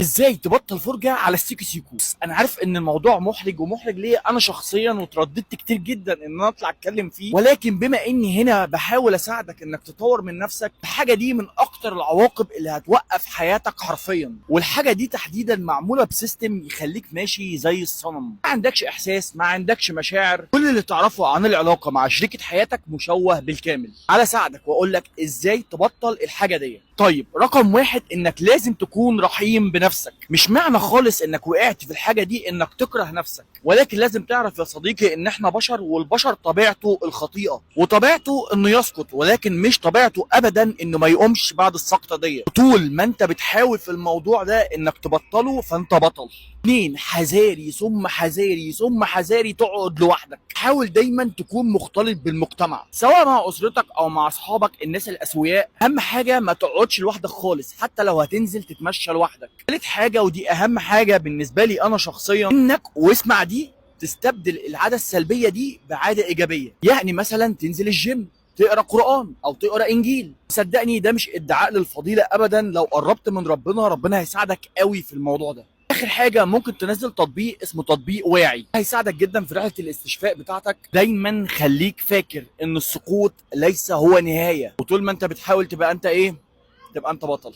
ازاي تبطل فرجه على السيكو سيكو؟ انا عارف ان الموضوع محرج ومحرج ليا انا شخصيا، وترددت كتير جدا ان انا اطلع اتكلم فيه، ولكن بما اني هنا بحاول اساعدك انك تطور من نفسك، الحاجه دي من اكتر العواقب اللي هتوقف حياتك حرفيا. والحاجه دي تحديدا معموله بسيستم يخليك ماشي زي الصنم، ما عندكش احساس، ما عندكش مشاعر، كل اللي تعرفه عن العلاقه مع شريكه حياتك مشوه بالكامل. على اساعدك واقول لك ازاي تبطل الحاجه دي. طيب، رقم واحد انك لازم تكون رحيم بنفسك. مش معنى خالص انك وقعت في الحاجه دي انك تكره نفسك، ولكن لازم تعرف يا صديقي ان احنا بشر، والبشر طبيعته الخطيئه وطبيعته انه يسقط، ولكن مش طبيعته ابدا انه ما يقومش بعد السقطه دي. طول ما انت بتحاول في الموضوع ده انك تبطله فانت بطل. اتنين، حذاري ثم حذاري ثم حذاري تقعد لوحدك. حاول دايما تكون مختلط بالمجتمع، سواء مع اسرتك او مع اصحابك الناس الاسوياء. اهم حاجه ما تقعدش لوحدك خالص، حتى لو هتنزل تتمشى لوحدك. تالت حاجه ودي اهم حاجه بالنسبه لي انا شخصيا، انك واسمع دي، تستبدل العاده السلبيه دي بعاده ايجابيه. يعني مثلا تنزل الجيم، تقرا قران او تقرا انجيل. صدقني ده مش ادعاء للفضيله ابدا، لو قربت من ربنا ربنا هيساعدك قوي في الموضوع ده. اخر حاجه ممكن تنزل تطبيق اسمه تطبيق واعي، هيساعدك جدا في رحله الاستشفاء بتاعتك. دايما خليك فاكر ان السقوط ليس هو نهايه، وطول ما انت بتحاول تبقى انت ايه، تبقى انت بطل.